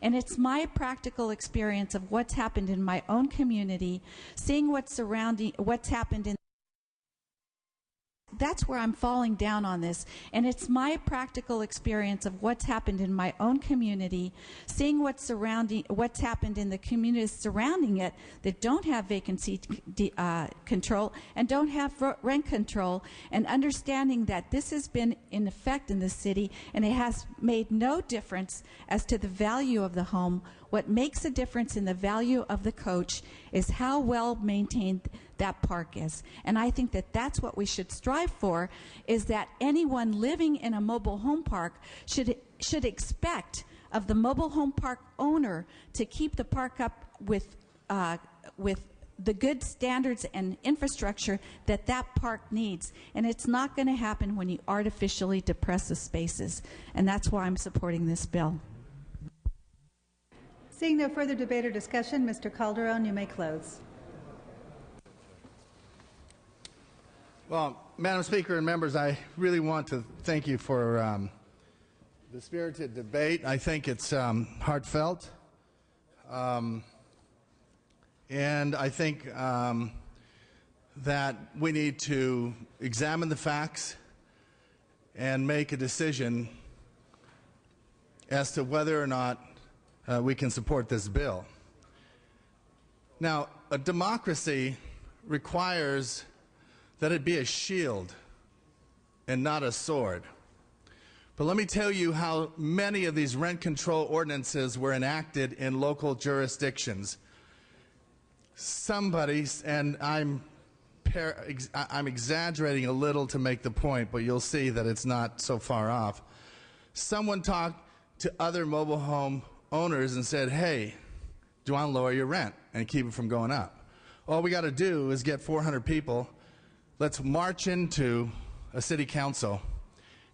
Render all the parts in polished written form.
And it's my practical experience of what's happened in my own community, seeing what's happened in. That's where I'm falling down on this. And it's my practical experience of what's happened in my own community, seeing what's happened in the communities surrounding it that don't have vacancy control and don't have rent control, and understanding that this has been in effect in the city and it has made no difference as to the value of the home. What makes a difference in the value of the coach is how well maintained that park is. And I think that that's what we should strive for, is that anyone living in a mobile home park should expect of the mobile home park owner to keep the park up with the good standards and infrastructure that that park needs. And it's not going to happen when you artificially depress the spaces. And that's why I'm supporting this bill. Seeing no further debate or discussion, Mr. Calderon, you may close. Well, Madam Speaker and members, I really want to thank you for the spirited debate. I think it's heartfelt. And I think that we need to examine the facts and make a decision as to whether or not we can support this bill. Now, a democracy requires that it be a shield and not a sword. But let me tell you how many of these rent control ordinances were enacted in local jurisdictions. Somebody, and I'm exaggerating a little to make the point, but you'll see that it's not so far off. Someone talked to other mobile home owners and said, hey, do you want to lower your rent and keep it from going up? All we got to do is get 400 people. Let's march into a city council,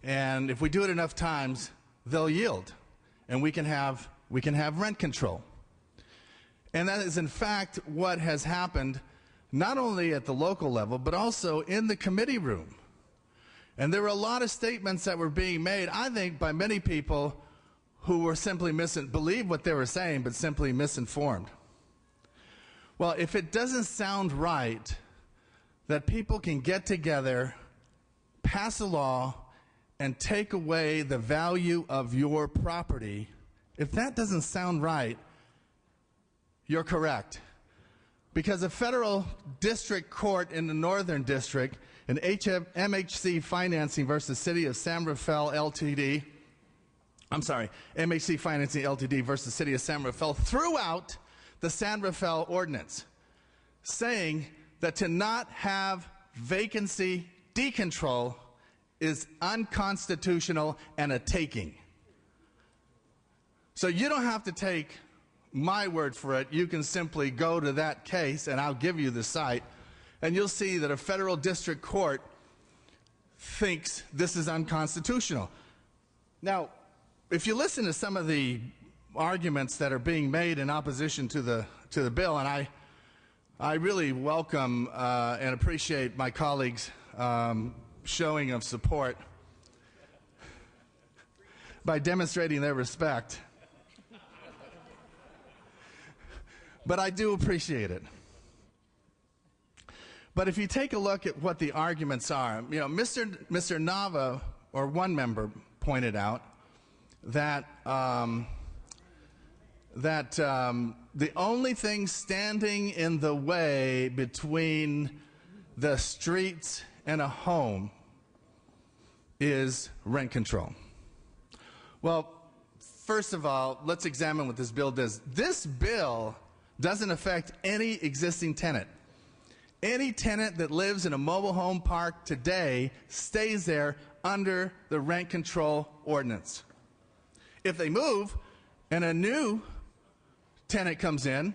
and if we do it enough times, they'll yield, and we can have rent control. And that is in fact what has happened, not only at the local level, but also in the committee room. And there were a lot of statements that were being made, I think, by many people who were simply believed what they were saying, but simply misinformed. Well, if it doesn't sound right that people can get together, pass a law, and take away the value of your property, if that doesn't sound right, you're correct. Because a federal district court in the Northern District in MHC Financing versus City of San Rafael LTD, MHC Financing LTD versus City of San Rafael, threw out the San Rafael ordinance, saying that to not have vacancy decontrol is unconstitutional and a taking. So you don't have to take my word for it. You can simply go to that case, and I'll give you the site, and you'll see that a federal district court thinks this is unconstitutional. Now, if you listen to some of the arguments that are being made in opposition to the bill, and I really welcome and appreciate my colleagues' showing of support by demonstrating their respect. But I do appreciate it. But if you take a look at what the arguments are, you know, Mr. Nava, or one member, pointed out that the only thing standing in the way between the streets and a home is rent control. Well, first of all, let's examine what this bill does. This bill doesn't affect any existing tenant. Any tenant that lives in a mobile home park today stays there under the rent control ordinance. If they move and a new tenant comes in,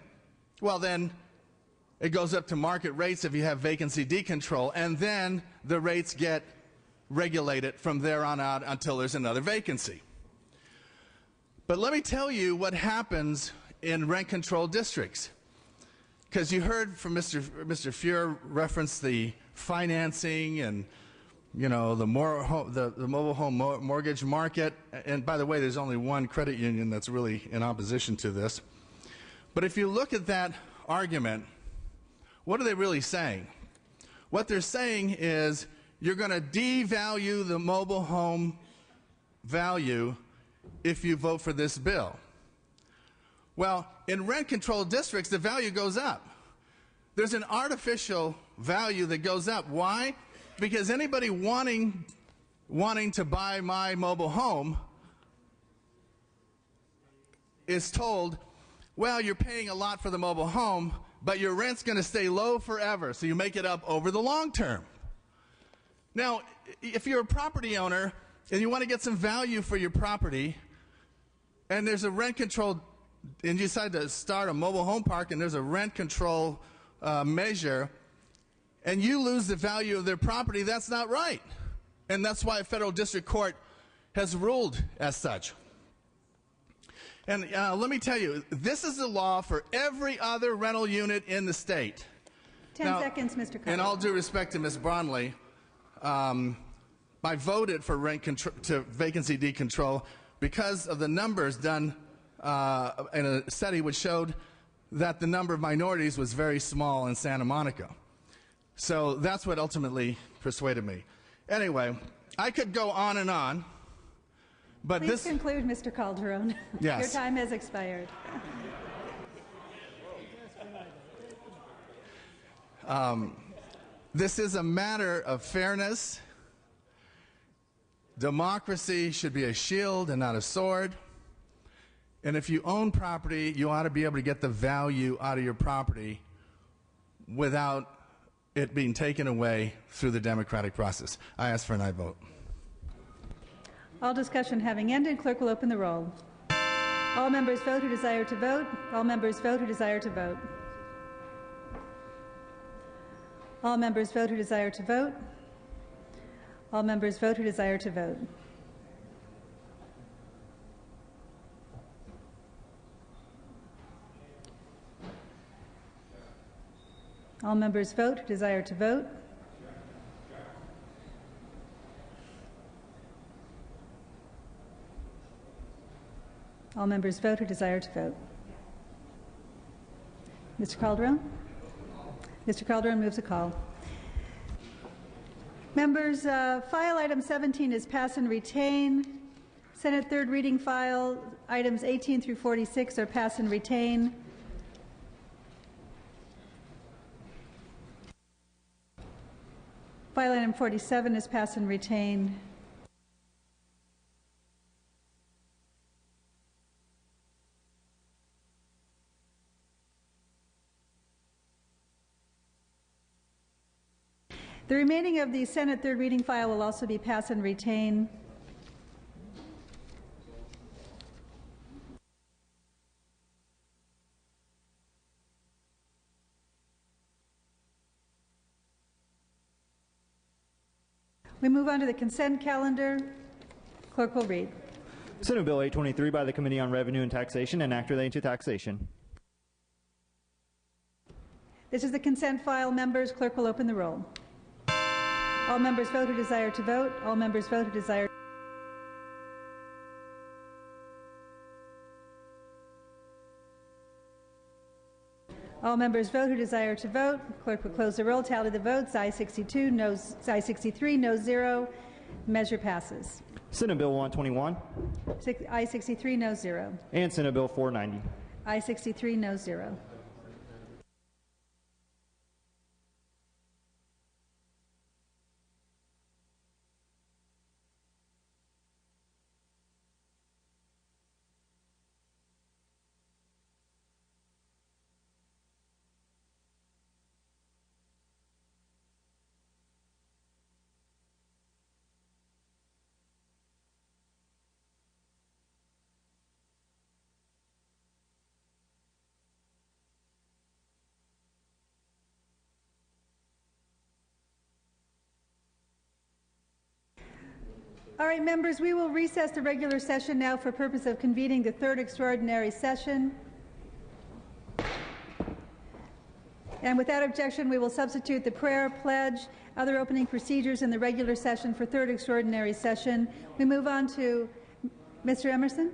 well then it goes up to market rates if you have vacancy decontrol, and then the rates get regulated from there on out until there's another vacancy. But let me tell you what happens in rent control districts, because you heard from Mr. Fuhr reference the financing and the mobile home mortgage market. And by the way, there's only one credit union that's really in opposition to this. But if you look at that argument, what are they really saying? What they're saying is you're going to devalue the mobile home value if you vote for this bill. Well, in rent-controlled districts, the value goes up. There's an artificial value that goes up. Why? Because anybody wanting to buy my mobile home is told, well, you're paying a lot for the mobile home, but your rent's going to stay low forever, so you make it up over the long term. Now, if you're a property owner and you want to get some value for your property, and there's a rent control, and you decide to start a mobile home park, and there's a rent control measure, and you lose the value of their property, that's not right. And that's why a federal district court has ruled as such. And let me tell you, this is the law for every other rental unit in the state. 10 seconds, Mr. Cutler. In all due respect to Ms. Bromley, I voted for vacancy decontrol because of the numbers done in a study which showed that the number of minorities was very small in Santa Monica. So that's what ultimately persuaded me. Anyway, I could go on and on, but Please conclude, Mr. Calderon. Yes. Your time has expired. This is a matter of fairness. Democracy should be a shield and not a sword. And if you own property, you ought to be able to get the value out of your property without it being taken away through the democratic process. I ask for an aye vote. All discussion having ended, clerk will open the roll. All members vote who desire to vote. All members vote who desire to vote. All members vote who desire to vote. All members vote who desire to vote. All members vote who desire to vote. All members vote who desire to vote. Mr. Calderon? Mr. Calderon moves a call. Members, file item 17 is pass and retain. Senate third reading file items 18 through 46 are pass and retain. File item 47 is pass and retain. The remaining of the Senate third reading file will also be pass and retain. We move on to the consent calendar. Clerk will read. Senate Bill 823 by the Committee on Revenue and Taxation and act relating to taxation. This is the consent file. Members, clerk will open the roll. All members vote who desire to vote. All members vote who desire. All members vote who desire to vote. Clerk will close the roll, tally the votes. Aye 62, aye 63, no 0. Measure passes. Senate Bill 121. Aye 63, no 0. And Senate Bill 490. Aye 63, no 0. All right, members, we will recess the regular session now for purpose of convening the third extraordinary session. And without objection, we will substitute the prayer, pledge, other opening procedures in the regular session for third extraordinary session. We move on to Mr. Emerson.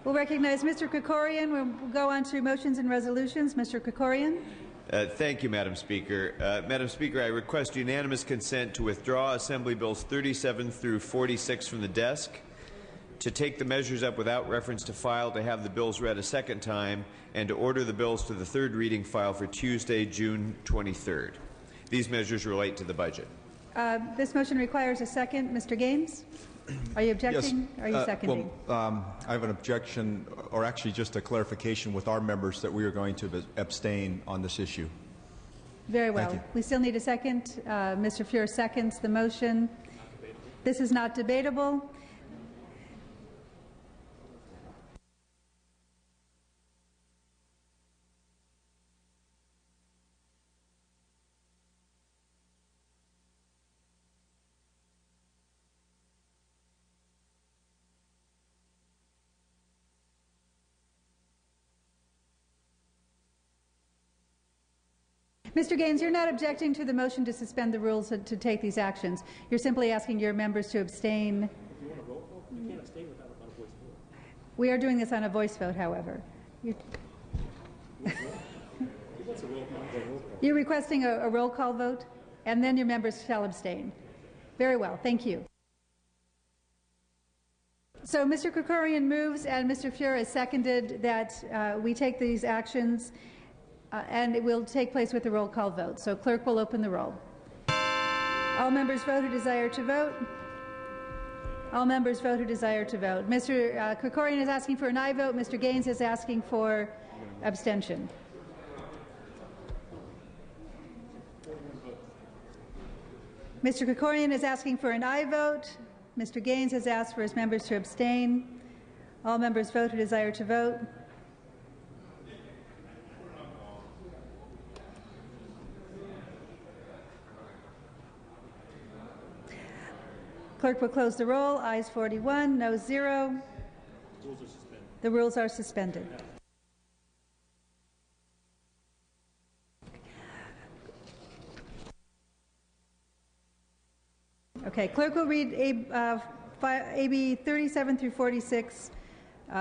We'll recognize Mr. Krikorian. We'll go on to motions and resolutions. Mr. Krikorian. Thank you, Madam Speaker. Madam Speaker, I request unanimous consent to withdraw Assembly Bills 37 through 46 from the desk, to take the measures up without reference to file, to have the bills read a second time, and to order the bills to the third reading file for Tuesday, June 23rd. These measures relate to the budget. This motion requires a second. Mr. Gaines, are you objecting? Yes. Are you seconding? Well, I have an objection, or actually just a clarification with our members that we are going to abstain on this issue. Very well. Thank you. We still need a second. Mr. Fuhr seconds the motion. This is not debatable. Mr. Gaines, you're not objecting to the motion to suspend the rules to take these actions. You're simply asking your members to abstain. You want a roll call? You can't abstain without a voice vote. We are doing this on a voice vote, however. You're requesting a roll call vote, and then your members shall abstain. Very well. Thank you. So Mr. Krikorian moves and Mr. Fuhr has seconded that we take these actions and it will take place with a roll call vote. So clerk will open the roll. All members vote who desire to vote. All members vote who desire to vote. Mr. Krikorian is asking for an aye vote. Mr. Gaines is asking for abstention. Mr. Krikorian is asking for an aye vote. Mr. Gaines has asked for his members to abstain. All members vote who desire to vote. Clerk will close the roll. Ayes 41, no 0. The rules are suspended. Okay, clerk will read AB 37 through 46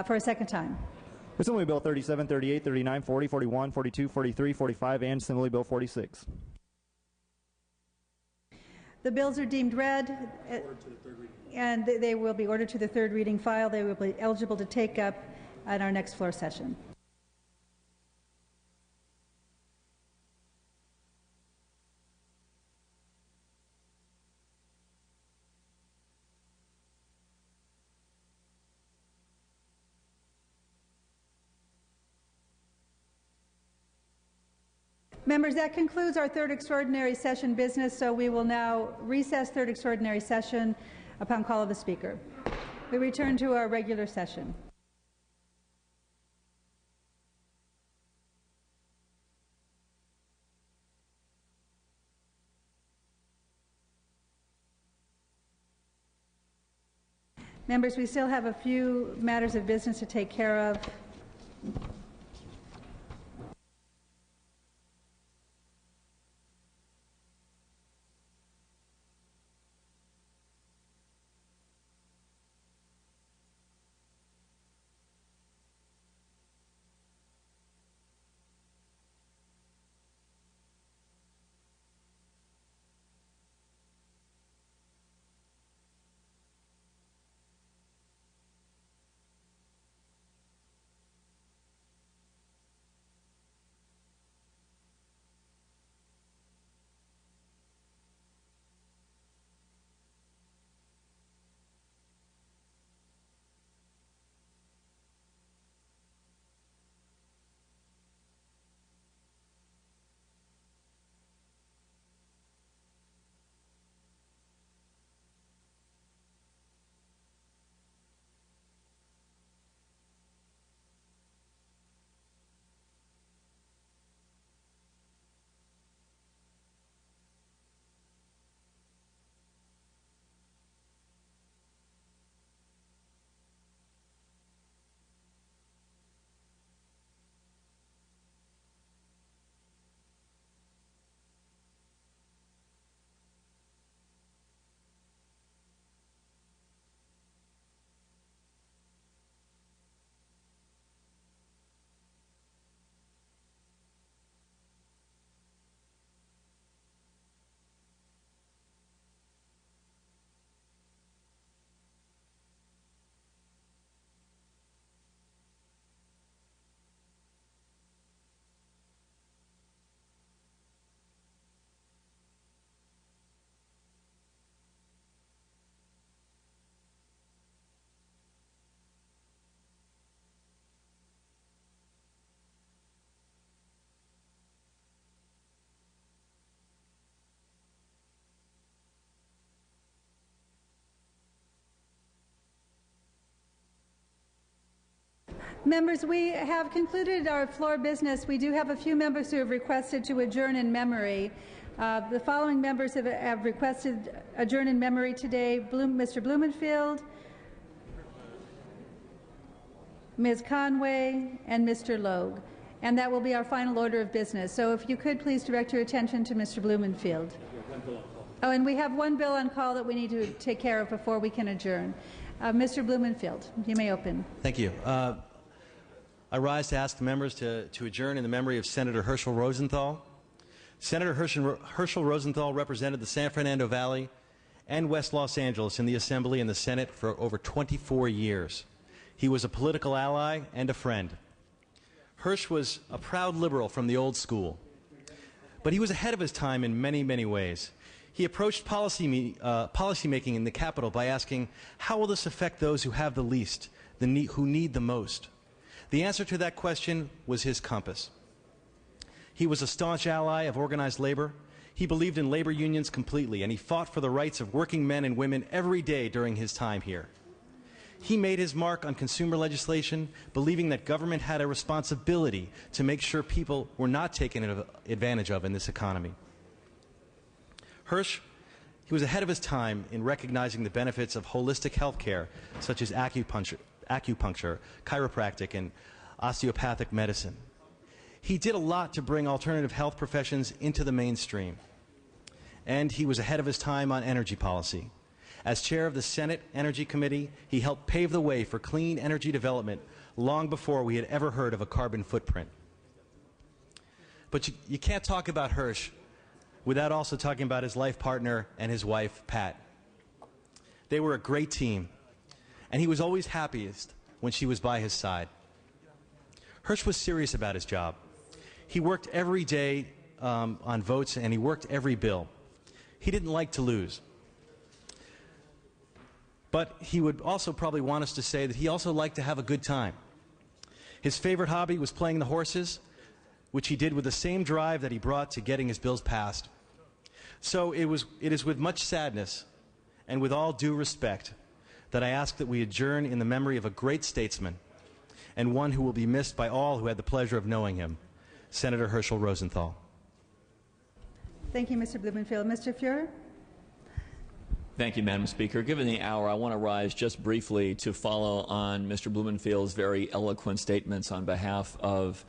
for a second time. Assembly Bill 37, 38, 39, 40, 41, 42, 43, 45, and Assembly Bill 46. The bills are deemed read, and they will be ordered to the third reading file. They will be eligible to take up at our next floor session. Members, that concludes our third extraordinary session business, so we will now recess third extraordinary session upon call of the Speaker. We return to our regular session. Members, we still have a few matters of business to take care of. Members, we have concluded our floor business. We do have a few members who have requested to adjourn in memory. The following members have requested adjourn in memory today: Mr. Blumenfield, Ms. Conway, and Mr. Logue. And that will be our final order of business. So if you could please direct your attention to Mr. Blumenfield. Oh, and we have one bill on call that we need to take care of before we can adjourn. Mr. Blumenfield, you may open. Thank you. I rise to ask the members to adjourn in the memory of Senator Herschel Rosenthal. Senator Herschel Rosenthal represented the San Fernando Valley and West Los Angeles in the Assembly and the Senate for over 24 years. He was a political ally and a friend. Hersch was a proud liberal from the old school, but he was ahead of his time in many, many ways. He approached policymaking in the Capitol by asking, how will this affect those who have the least, who need the most? The answer to that question was his compass. He was a staunch ally of organized labor. He believed in labor unions completely, and he fought for the rights of working men and women every day during his time here. He made his mark on consumer legislation, believing that government had a responsibility to make sure people were not taken advantage of in this economy. Hersch, he was ahead of his time in recognizing the benefits of holistic health care, such as acupuncture, chiropractic, and osteopathic medicine. He did a lot to bring alternative health professions into the mainstream. And he was ahead of his time on energy policy. As chair of the Senate Energy Committee, he helped pave the way for clean energy development long before we had ever heard of a carbon footprint. But you can't talk about Hersch without also talking about his life partner and his wife, Pat. They were a great team, and he was always happiest when she was by his side. Hersch was serious about his job. He worked every day on votes, and he worked every bill. He didn't like to lose. But he would also probably want us to say that he also liked to have a good time. His favorite hobby was playing the horses, which he did with the same drive that he brought to getting his bills passed. So it is with much sadness and with all due respect that I ask that we adjourn in the memory of a great statesman and one who will be missed by all who had the pleasure of knowing him, Senator Herschel Rosenthal. Thank you, Mr. Blumenfield. Mr. Fuhrer? Thank you, Madam Speaker. Given the hour, I want to rise just briefly to follow on Mr. Blumenfield's very eloquent statements on behalf of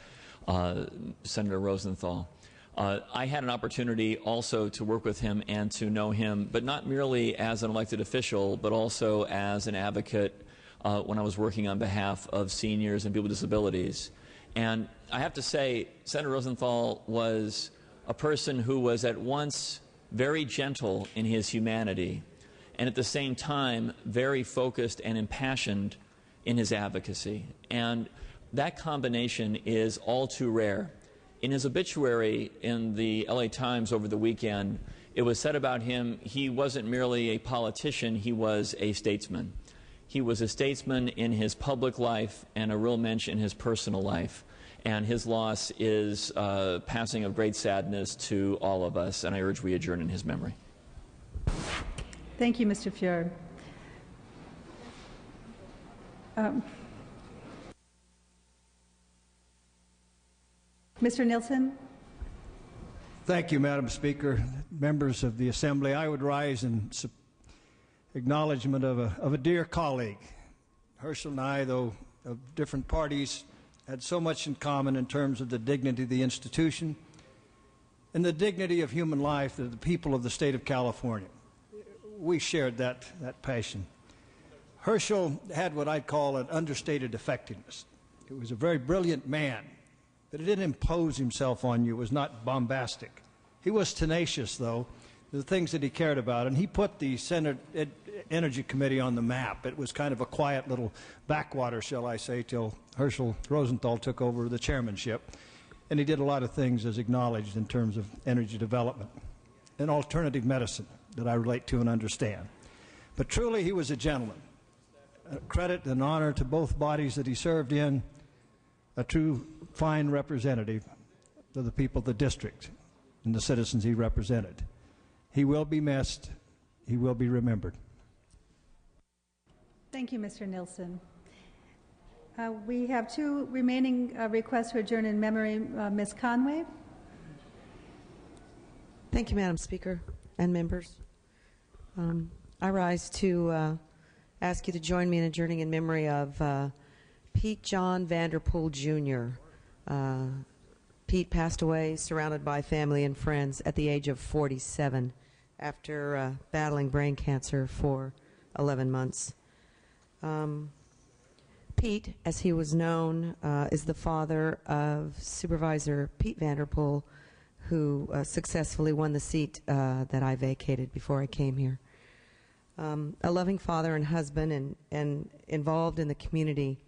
Senator Rosenthal. I had an opportunity also to work with him and to know him, but not merely as an elected official, but also as an advocate when I was working on behalf of seniors and people with disabilities. And I have to say, Senator Rosenthal was a person who was at once very gentle in his humanity and at the same time very focused and impassioned in his advocacy. And that combination is all too rare. In his obituary in the LA Times over the weekend, it was said about him, he wasn't merely a politician, he was a statesman. He was a statesman in his public life and a real mensch in his personal life. And his loss is passing of great sadness to all of us, and I urge we adjourn in his memory. Thank you, Mr. Fuhrer. Mr. Nielsen? Thank you, Madam Speaker. Members of the Assembly, I would rise in acknowledgement of a dear colleague. Herschel and I, though of different parties, had so much in common in terms of the dignity of the institution and the dignity of human life of the people of the state of California. We shared that passion. Herschel had what I'd call an understated effectiveness. He was a very brilliant man, but he didn't impose himself on you. It was not bombastic. He was tenacious, though, the things that he cared about, and he put the Senate Energy Committee on the map. It was kind of a quiet little backwater, shall I say, till Herschel Rosenthal took over the chairmanship, and he did a lot of things as acknowledged in terms of energy development and alternative medicine that I relate to and understand. But truly, he was a gentleman. A credit and honor to both bodies that he served in, a true fine representative of the people of the district and the citizens he represented. He will be missed. He will be remembered. Thank you, Mr. Nielsen. We have two remaining requests to adjourn in memory. Ms. Conway. Thank you, Madam Speaker and members. I rise to ask you to join me in adjourning in memory of Pete John Vanderpool, Jr. Pete passed away surrounded by family and friends at the age of 47 after battling brain cancer for 11 months. Pete, as he was known, is the father of Supervisor Pete Vanderpool, who successfully won the seat that I vacated before I came here. A loving father and husband and involved in the community.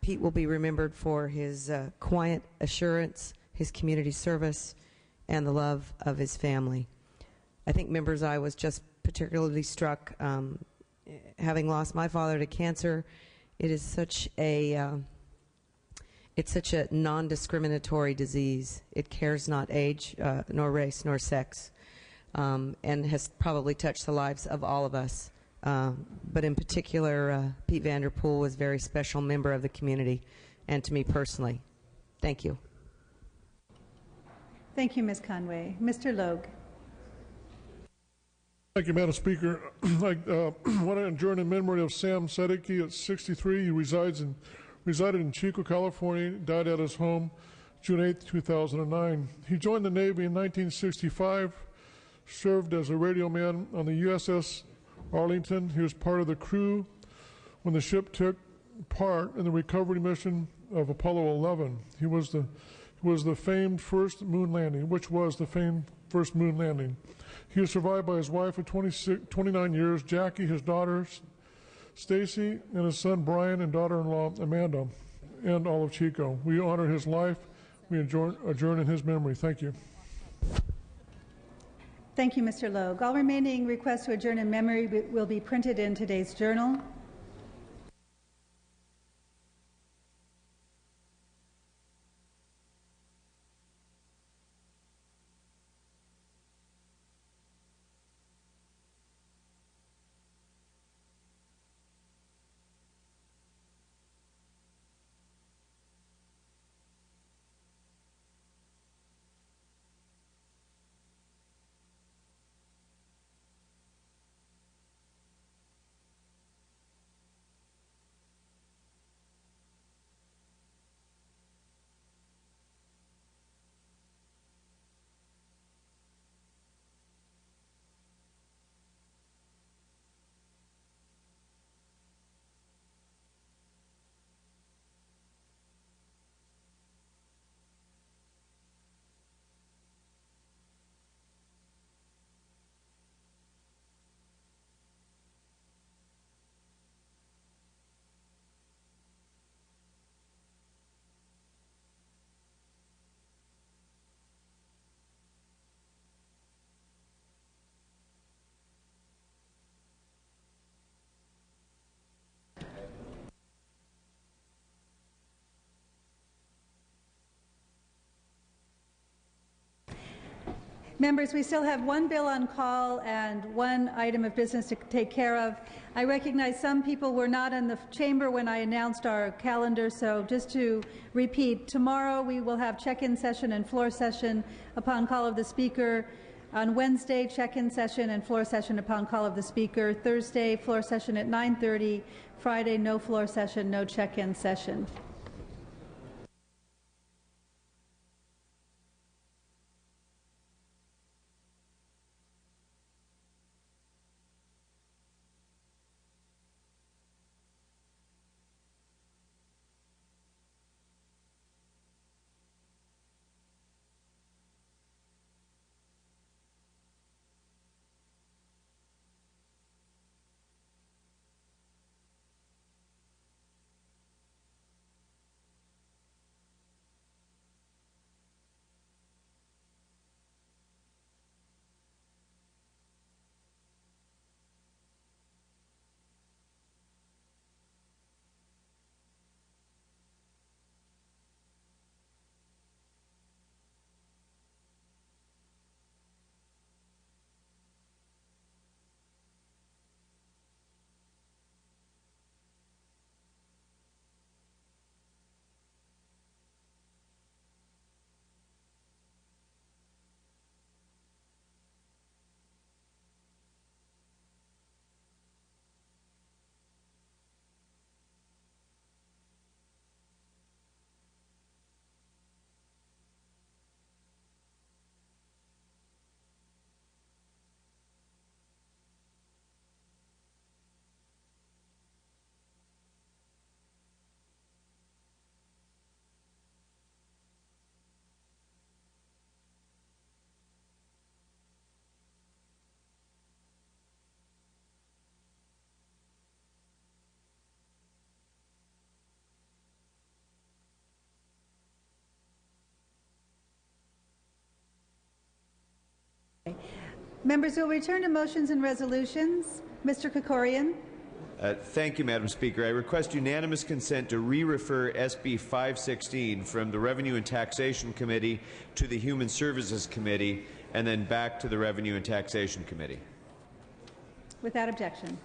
Pete will be remembered for his quiet assurance, his community service, and the love of his family. I think, members, I was just particularly struck, having lost my father to cancer. It is such a it's such a non-discriminatory disease. It cares not age, nor race, nor sex, and has probably touched the lives of all of us. But in particular, Pete Vanderpool was a very special member of the community, and to me personally. Thank you. Thank you, Ms. Conway. Mr. Logue. Thank you, Madam Speaker. I want to adjourn in memory of Sam Sedeke at 63. He resided in Chico, California, died at his home June 8, 2009. He joined the Navy in 1965, served as a radio man on the USS Arlington. He was part of the crew when the ship took part in the recovery mission of Apollo 11. He was the famed first moon landing, He was survived by his wife of 29 years, Jackie, his daughters, Stacy, and his son Brian, and daughter-in-law Amanda, and all of Chico. We honor his life. We adjourn in his memory. Thank you. Thank you, Mr. Logue. All remaining requests to adjourn in memory will be printed in today's journal. Members, we still have one bill on call and one item of business to take care of. I recognize some people were not in the chamber when I announced our calendar, so just to repeat, tomorrow we will have check-in session and floor session upon call of the Speaker. On Wednesday, check-in session and floor session upon call of the Speaker. Thursday, floor session at 9:30. Friday, no floor session, no check-in session. Members will return to motions and resolutions. Mr. Krikorian. Thank you, Madam Speaker. I request unanimous consent to re-refer SB 516 from the Revenue and Taxation Committee to the Human Services Committee and then back to the Revenue and Taxation Committee. Without objection.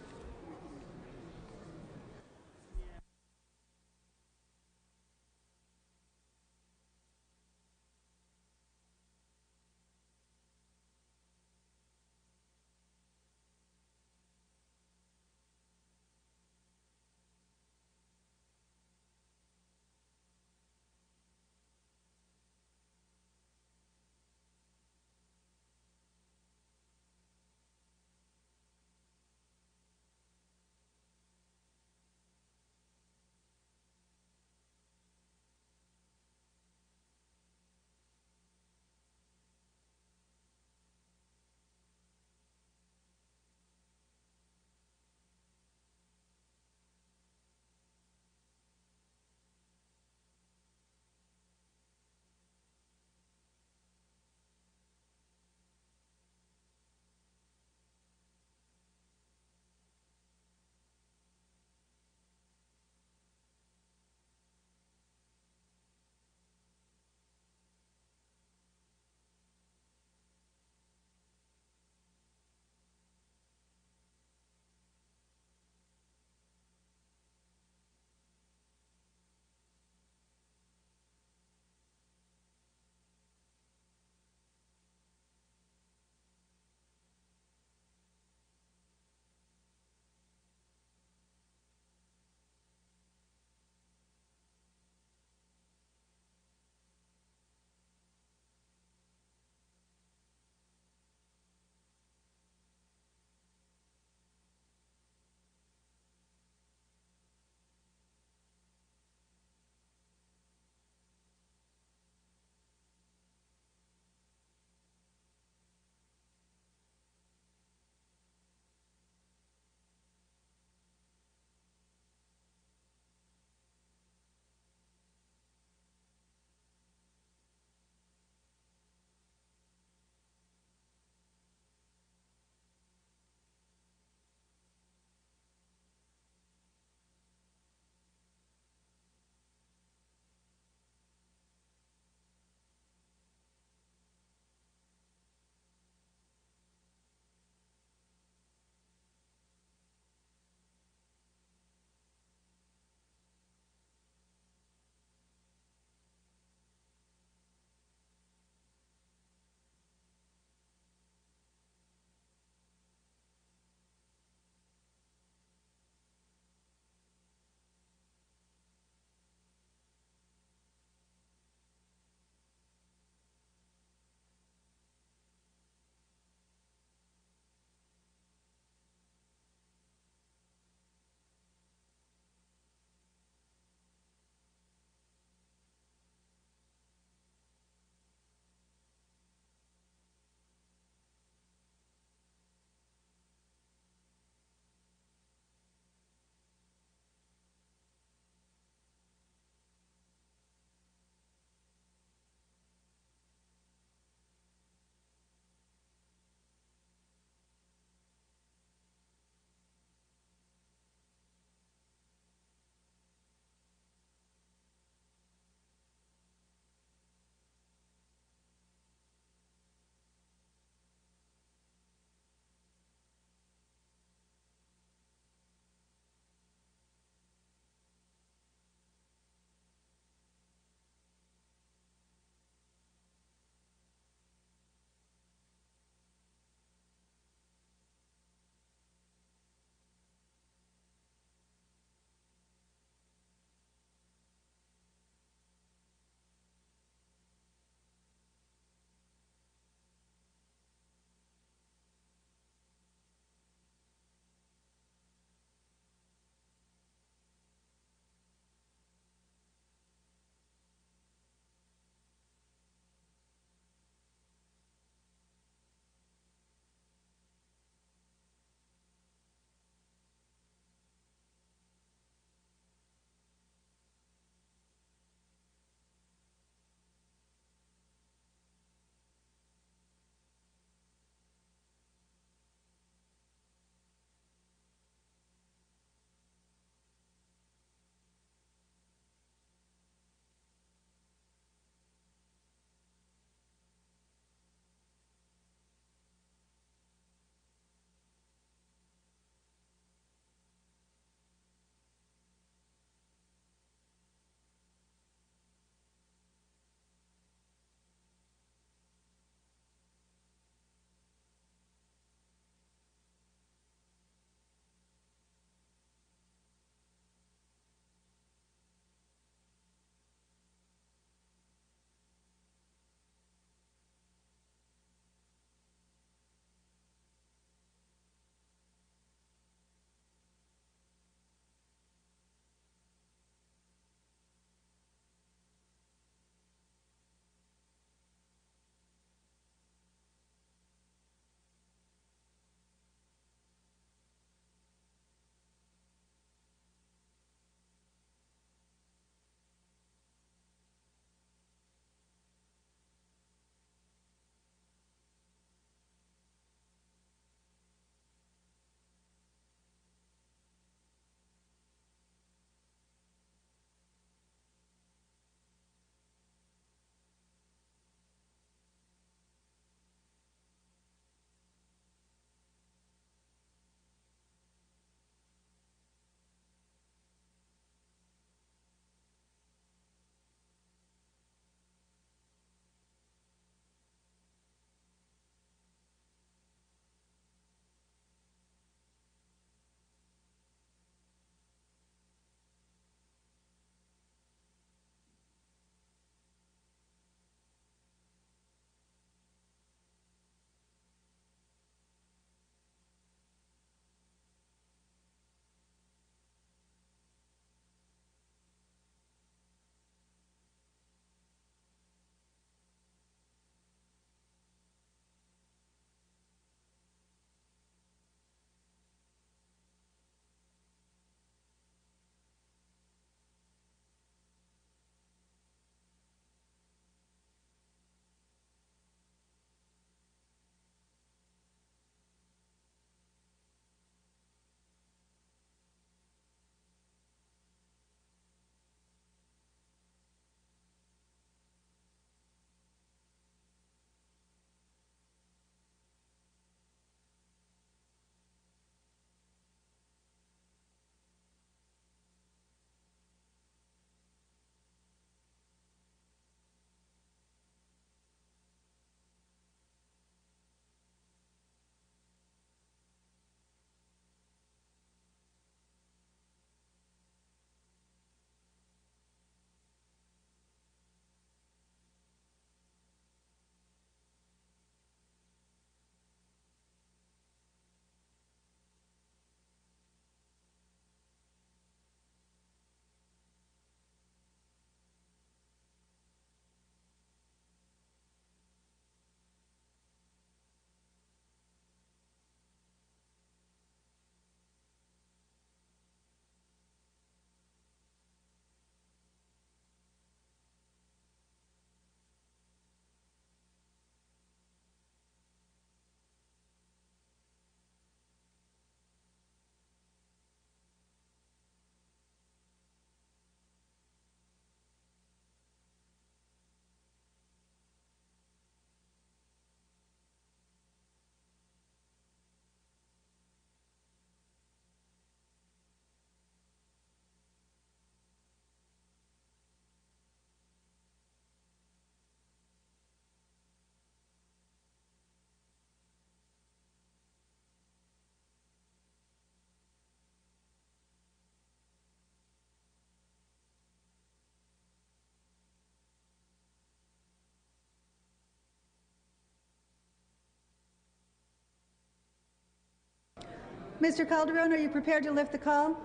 Mr. Calderon, are you prepared to lift the call?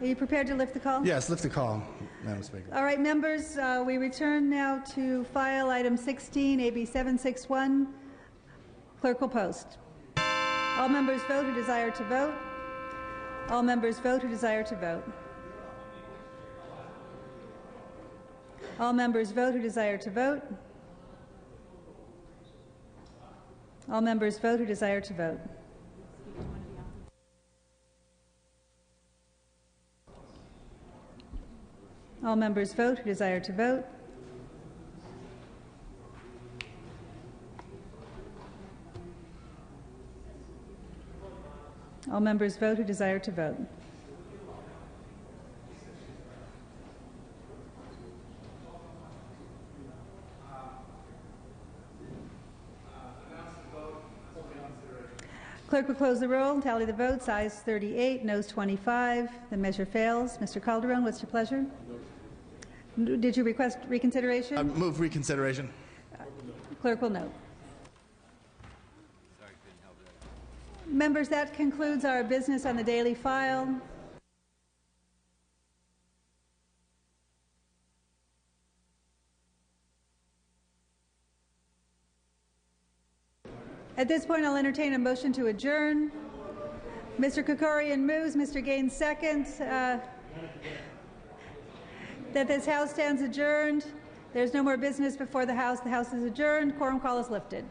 Are you prepared to lift the call? Yes, lift the call, Madam Speaker. All right, members, we return now to file item 16, AB 761. Clerk will post. All members vote who desire to vote. All members vote who desire to vote. All members vote who desire to vote. All members vote who desire to vote. All members vote who desire to vote. All members vote who desire to vote. Clerk will close the roll and tally the votes. Ayes 38, noes 25. The measure fails. Mr. Calderon, what's your pleasure? Did you request reconsideration? Move reconsideration. Clerk will note. Members, that concludes our business on the daily file. At this point, I'll entertain a motion to adjourn. Mr. Krikorian moves, Mr. Gaines seconds. That this House stands adjourned. There's no more business before the House. The House is adjourned. Quorum call is lifted.